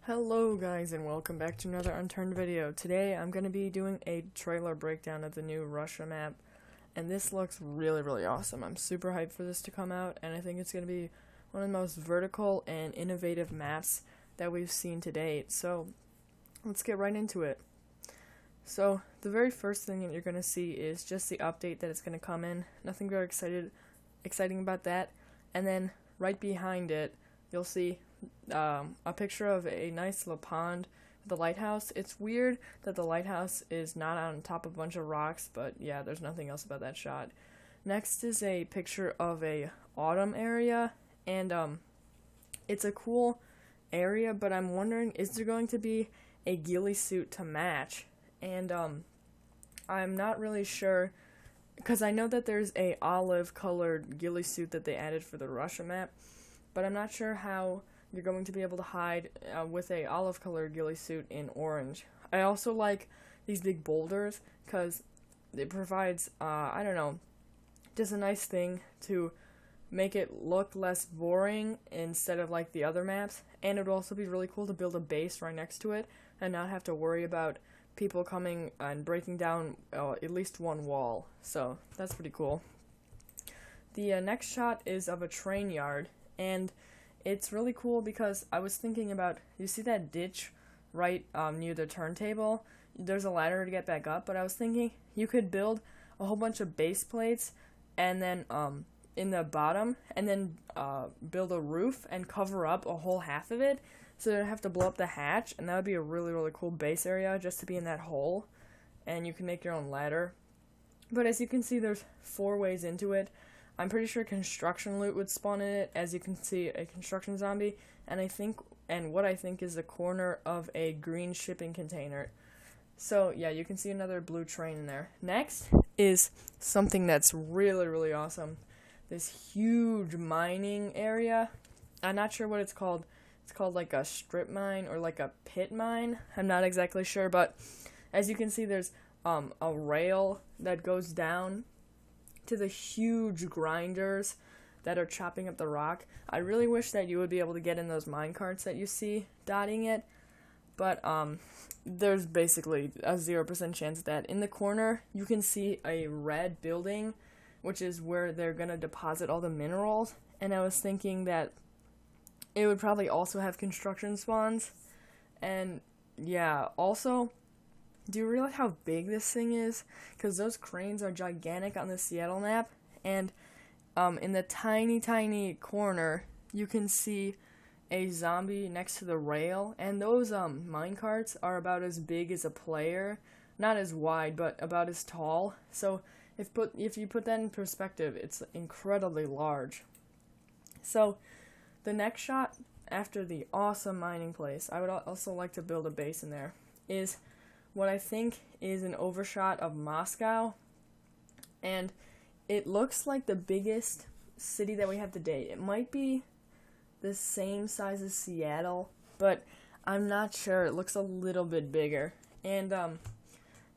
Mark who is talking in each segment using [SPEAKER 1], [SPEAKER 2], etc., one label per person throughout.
[SPEAKER 1] Hello guys and welcome back to another Unturned video. Today I'm going to be doing a trailer breakdown of the new Russia map, and this looks really awesome. I'm super hyped for this to come out, and I think it's going to be one of the most vertical and innovative maps that we've seen to date. So let's get right into it. So the very first thing that you're going to see is just the update that it's going to come in. Nothing very exciting about that. And then right behind it you'll see a picture of a nice little pond, the lighthouse. It's weird that the lighthouse is not on top of a bunch of rocks, but yeah, there's nothing else about that shot. Next is a picture of a autumn area, and it's a cool area, but I'm wondering, is there going to be a ghillie suit to match? And I'm not really sure, because I know that there's a olive colored ghillie suit that they added for the Russia map, but I'm not sure how you're going to be able to hide with a olive colored ghillie suit in orange. I also like these big boulders because it provides, I don't know, just a nice thing to make it look less boring instead of like the other maps. And it would also be really cool to build a base right next to it and not have to worry about people coming and breaking down at least one wall. So that's pretty cool. The next shot is of a train yard, and it's really cool because I was thinking about, you see that ditch right near the turntable? There's a ladder to get back up, but I was thinking you could build a whole bunch of base plates and then in the bottom, and then build a roof and cover up a whole half of it so they don't have to blow up the hatch, and that would be a really cool base area just to be in that hole, and you can make your own ladder. But as you can see, there's 4 ways into it. I'm pretty sure construction loot would spawn in it. As you can see, a construction zombie, and what I think is the corner of a green shipping container. So yeah, you can see another blue train in there. Next is something that's really awesome. This huge mining area. I'm not sure what it's called. It's called like a strip mine or like a pit mine. I'm not exactly sure, but as you can see, there's a rail that goes down to the huge grinders that are chopping up the rock. I really wish that you would be able to get in those mine carts that you see dotting it, but there's basically a 0% chance that. In the corner you can see a red building, which is where they're gonna deposit all the minerals, and I was thinking that it would probably also have construction spawns. And yeah, also, do you realize how big this thing is? Because those cranes are gigantic on the Seattle map, and in the tiny corner, you can see a zombie next to the rail, and those mine carts are about as big as a player. Not as wide, but about as tall. So if you put that in perspective, it's incredibly large. So the next shot, after the awesome mining place, I would also like to build a base in there, is what I think is an overshot of Moscow, and it looks like the biggest city that we have today. It might be the same size as Seattle, but I'm not sure. It looks a little bit bigger, and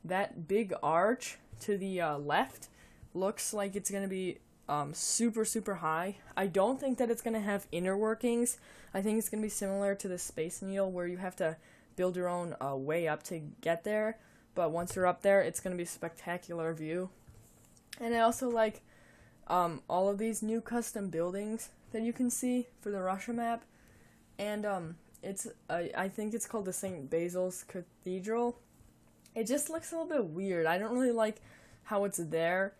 [SPEAKER 1] that big arch to the left looks like it's going to be super high. I don't think that it's going to have inner workings. I think it's going to be similar to the Space Needle, where you have to build your own way up to get there, but once you're up there, it's going to be a spectacular view. And I also like all of these new custom buildings that you can see for the Russia map, and I think it's called the St. Basil's Cathedral. It just looks a little bit weird. I don't really like how it's there.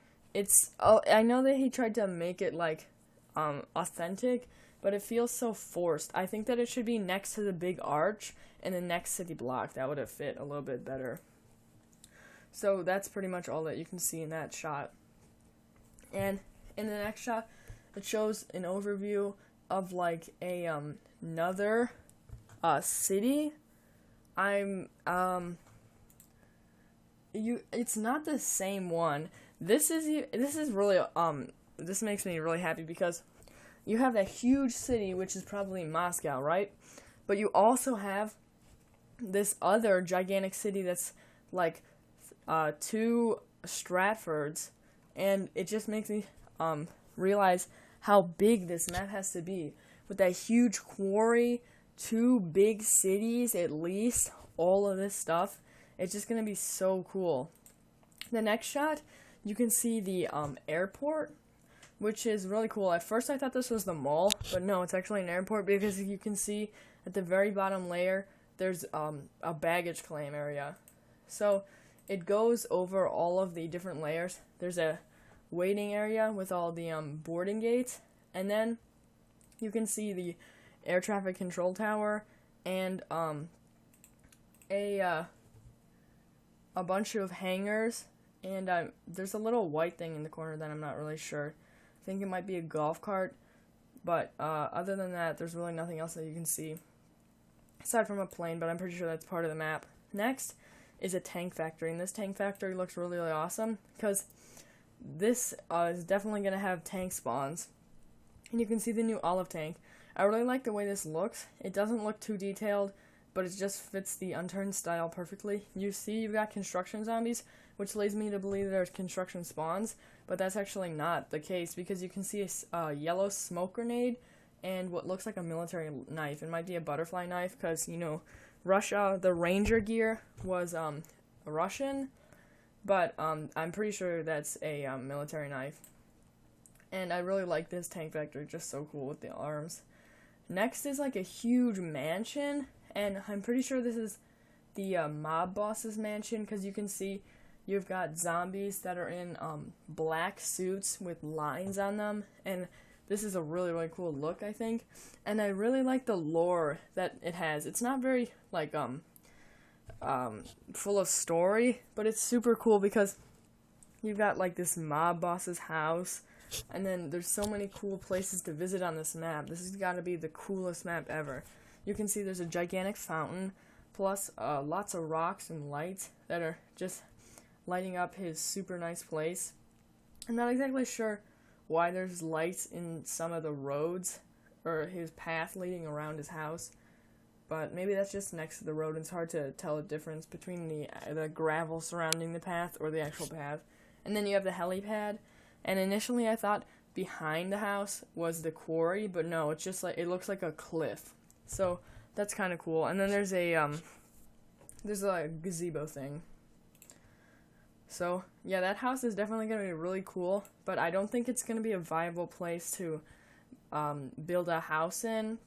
[SPEAKER 1] I know that he tried to make it like authentic, but it feels so forced. I think that it should be next to the big arch in the next city block. That would have fit a little bit better. So that's pretty much all that you can see in that shot. And in the next shot, it shows an overview of like another city. It's not the same one. This is really this makes me really happy because you have that huge city, which is probably Moscow, right? But you also have this other gigantic city that's like 2 Stratfords, and it just makes me realize how big this map has to be, with that huge quarry 2 big cities at least, all of this stuff. It's just going to be so cool. The next shot, you can see the airport, which is really cool. At first I thought this was the mall, but no, it's actually an airport because you can see at the very bottom layer, there's a baggage claim area. So it goes over all of the different layers. There's a waiting area with all the boarding gates, and then you can see the air traffic control tower and a bunch of hangars, and there's a little white thing in the corner that I'm not really sure. I think it might be a golf cart, but other than that, there's really nothing else that you can see aside from a plane, but I'm pretty sure that's part of the map. Next is a tank factory, and this tank factory looks really, really awesome because this is definitely going to have tank spawns, and you can see the new olive tank. I really like the way this looks. It doesn't look too detailed, but it just fits the Unturned style perfectly. You see you've got construction zombies, which leads me to believe there's construction spawns, but that's actually not the case because you can see a yellow smoke grenade and what looks like a military knife. It might be a butterfly knife because, you know, Russia, the Ranger gear was Russian, but I'm pretty sure that's a military knife. And I really like this tank factory, just so cool with the arms. Next is like a huge mansion, and I'm pretty sure this is the mob boss's mansion because you can see you've got zombies that are in black suits with lines on them, and this is a really, really cool look, I think. And I really like the lore that it has. It's not very, like, full of story, but it's super cool because you've got, like, this mob boss's house, and then there's so many cool places to visit on this map. This has got to be the coolest map ever. You can see there's a gigantic fountain, plus lots of rocks and lights that are just lighting up his super nice place. I'm not exactly sure why there's lights in some of the roads or his path leading around his house, but maybe that's just next to the road and it's hard to tell the difference between the gravel surrounding the path or the actual path. And then you have the helipad, and initially I thought behind the house was the quarry, but no, it's just like, it looks like a cliff. So that's kind of cool. And then there's a gazebo thing. So, yeah, that house is definitely going to be really cool, but I don't think it's going to be a viable place to build a house in.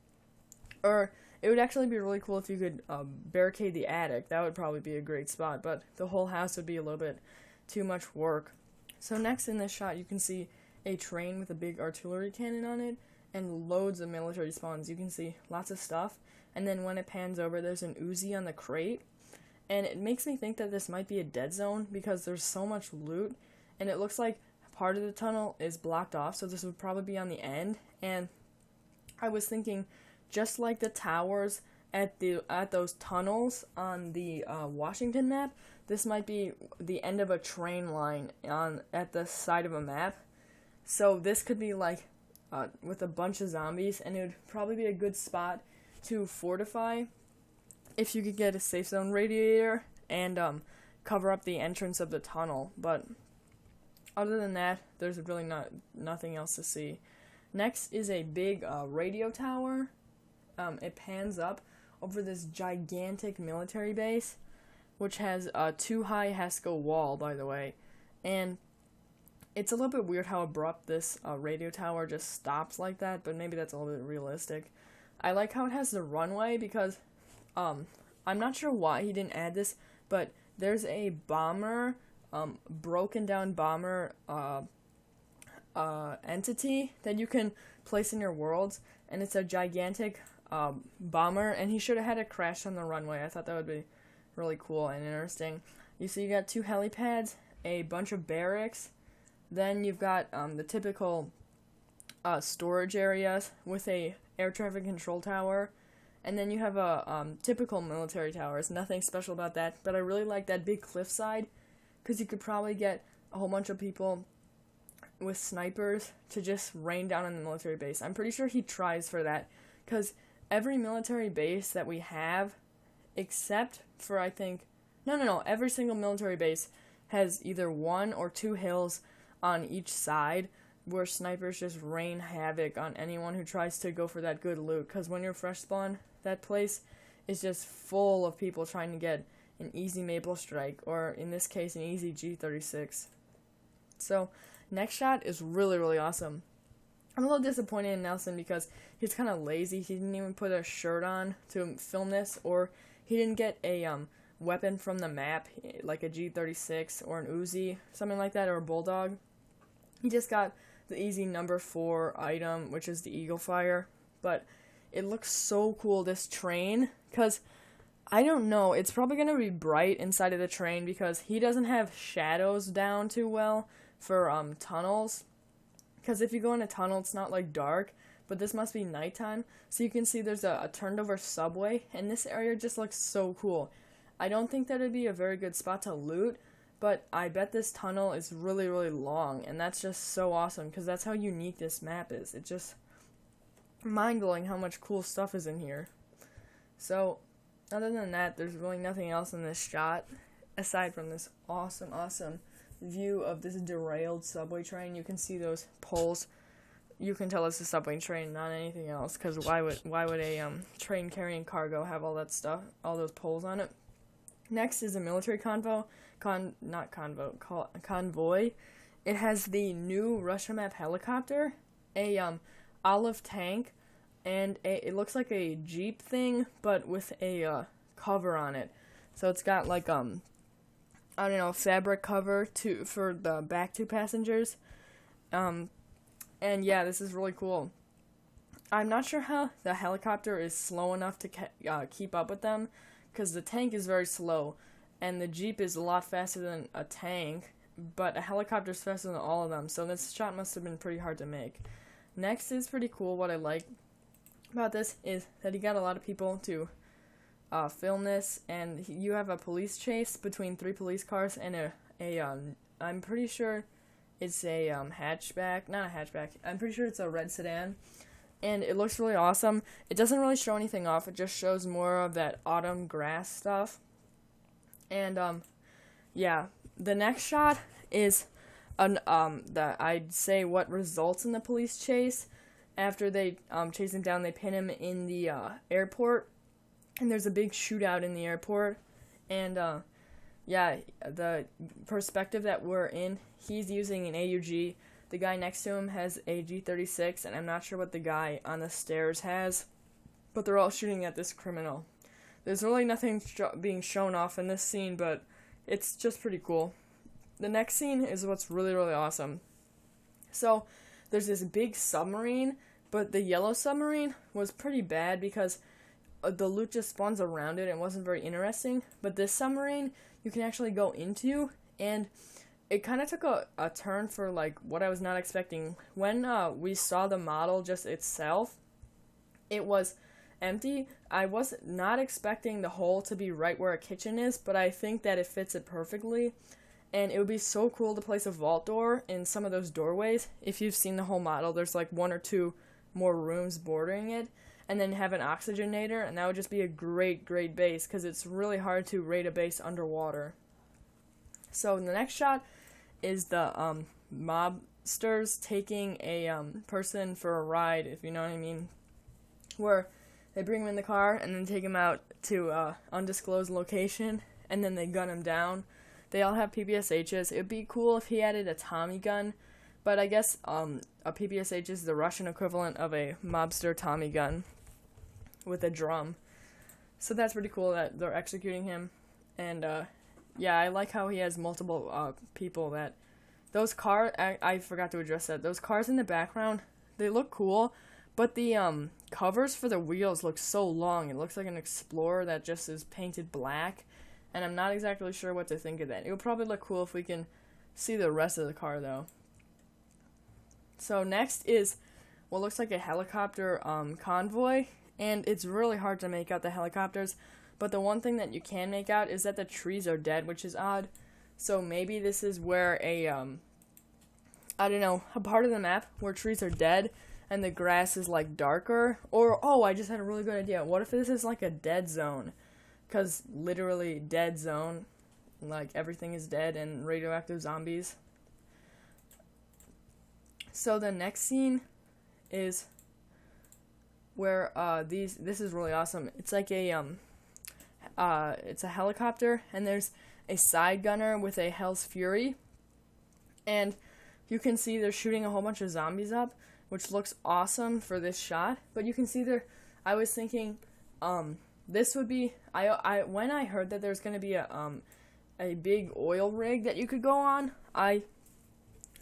[SPEAKER 1] Or, it would actually be really cool if you could barricade the attic. That would probably be a great spot, but the whole house would be a little bit too much work. So next in this shot, you can see a train with a big artillery cannon on it, and loads of military spawns. You can see lots of stuff, and then when it pans over, there's an Uzi on the crate. And it makes me think that this might be a dead zone because there's so much loot, and it looks like part of the tunnel is blocked off, so this would probably be on the end. And I was thinking, just like the towers at those tunnels on the Washington map, this might be the end of a train line at the side of a map. So this could be like with a bunch of zombies, and it would probably be a good spot to fortify if you could get a safe zone radiator and cover up the entrance of the tunnel. But other than that, there's really nothing else to see. Next is a big radio tower. It pans up over this gigantic military base, which has a 2-high Haskell wall, by the way. And it's a little bit weird how abrupt this radio tower just stops like that, but maybe that's a little bit realistic. I like how it has the runway because I'm not sure why he didn't add this, but there's a bomber, broken down bomber entity that you can place in your worlds, and it's a gigantic bomber, and he should have had it crash on the runway. I thought that would be really cool and interesting. You see, you got 2 helipads, a bunch of barracks, then you've got the typical storage areas with a air traffic control tower, and then you have a typical military towers. Nothing special about that, but I really like that big cliffside because you could probably get a whole bunch of people with snipers to just rain down on the military base. I'm pretty sure he tries for that because every military base that we have, except for I think, no, every single military base has either 1 or 2 hills on each side where snipers just rain havoc on anyone who tries to go for that good loot, because when you're fresh spawn, that place is just full of people trying to get an easy maple strike, or in this case, an easy G36. So, next shot is really, really awesome. I'm a little disappointed in Nelson because he's kind of lazy. He didn't even put a shirt on to film this, or he didn't get a weapon from the map, like a G36 or an Uzi, something like that, or a Bulldog. He just got the easy number 4 item, which is the Eagle Fire. But it looks so cool, this train, because I don't know, it's probably going to be bright inside of the train because he doesn't have shadows down too well for tunnels. Because if you go in a tunnel, it's not like dark, but this must be nighttime. So you can see there's a turned over subway, and this area just looks so cool. I don't think that it'd be a very good spot to loot, but I bet this tunnel is really, really long, and that's just so awesome, because that's how unique this map is. It's just mind-blowing how much cool stuff is in here. So, other than that, there's really nothing else in this shot, aside from this awesome, awesome view of this derailed subway train. You can see those poles. You can tell it's a subway train, not anything else, because why would a train carrying cargo have all that stuff, all those poles on it? Next is a military convoy. Convoy. It has the new Russia map helicopter, a olive tank, and it looks like a Jeep thing, but with a cover on it. So it's got like I don't know, fabric cover for the back two passengers. And yeah, this is really cool. I'm not sure how the helicopter is slow enough to keep up with them, because the tank is very slow, and the Jeep is a lot faster than a tank, but a helicopter is faster than all of them, so this shot must have been pretty hard to make. Next is pretty cool. What I like about this is that he got a lot of people to film this, and you have a police chase between 3 police cars and I'm pretty sure it's a hatchback, not a hatchback, I'm pretty sure it's a red sedan. And it looks really awesome. It doesn't really show anything off. It just shows more of that autumn grass stuff. And, yeah. The next shot is, I'd say what results in the police chase. After they chase him down, they pin him in the airport. And there's a big shootout in the airport. And, yeah, the perspective that we're in, he's using an AUG. The guy next to him has a G36, and I'm not sure what the guy on the stairs has, but they're all shooting at this criminal. There's really nothing being shown off in this scene, but it's just pretty cool. The next scene is what's really, really awesome. So, there's this big submarine, but the yellow submarine was pretty bad because the loot just spawns around it and it wasn't very interesting. But this submarine, you can actually go into, and it kind of took a turn for, like, what I was not expecting. When we saw the model just itself, it was empty. I was not expecting the hole to be right where a kitchen is, but I think that it fits it perfectly. And it would be so cool to place a vault door in some of those doorways. If you've seen the whole model, there's like 1 or 2 more rooms bordering it. And then have an oxygenator, and that would just be a great, great base, because it's really hard to raid a base underwater. So in the next shot is the mobsters taking a person for a ride, if you know what I mean, where they bring him in the car and then take him out to undisclosed location, and then they gun him down. They all have PPSHs. It would be cool if he added a Tommy gun, but I guess a PPSH is the Russian equivalent of a mobster Tommy gun with a drum. So that's pretty cool that they're executing him. And yeah, I like how he has multiple people that... Those cars, I forgot to address that. Those cars in the background, they look cool, but the covers for the wheels look so long. It looks like an Explorer that just is painted black, and I'm not exactly sure what to think of that. It would probably look cool if we can see the rest of the car, though. So next is what looks like a helicopter convoy, and it's really hard to make out the helicopters, but the one thing that you can make out is that the trees are dead, which is odd. So maybe this is where a, I don't know, a part of the map where trees are dead and the grass is like darker. Or, oh, I just had a really good idea. What if this is like a dead zone? Because literally dead zone, like everything is dead and radioactive zombies. So the next scene is where this is really awesome. It's like a it's a helicopter, and there's a side gunner with a Hell's Fury, and you can see they're shooting a whole bunch of zombies up, which looks awesome for this shot. But you can see there, I was thinking, this would be, when I heard that there's going to be a big oil rig that you could go on, I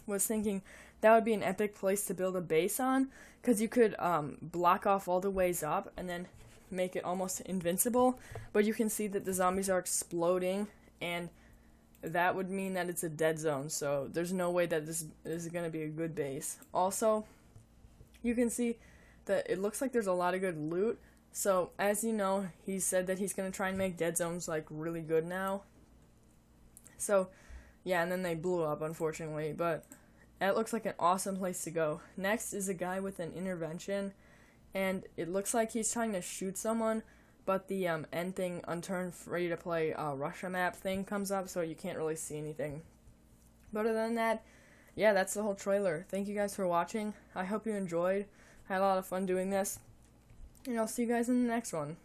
[SPEAKER 1] was thinking that would be an epic place to build a base on, because you could block off all the ways up and then make it almost invincible. But you can see that the zombies are exploding, and that would mean that it's a dead zone, so there's no way that this is going to be a good base. Also, you can see that it looks like there's a lot of good loot. So, as you know, he said that he's going to try and make dead zones, like, really good now. So, yeah, and then they blew up, unfortunately, but that looks like an awesome place to go. Next is a guy with an intervention, and it looks like he's trying to shoot someone, but the end thing, Unturned free-to-play Russia map thing comes up, so you can't really see anything. But other than that, yeah, that's the whole trailer. Thank you guys for watching. I hope you enjoyed. I had a lot of fun doing this. And I'll see you guys in the next one.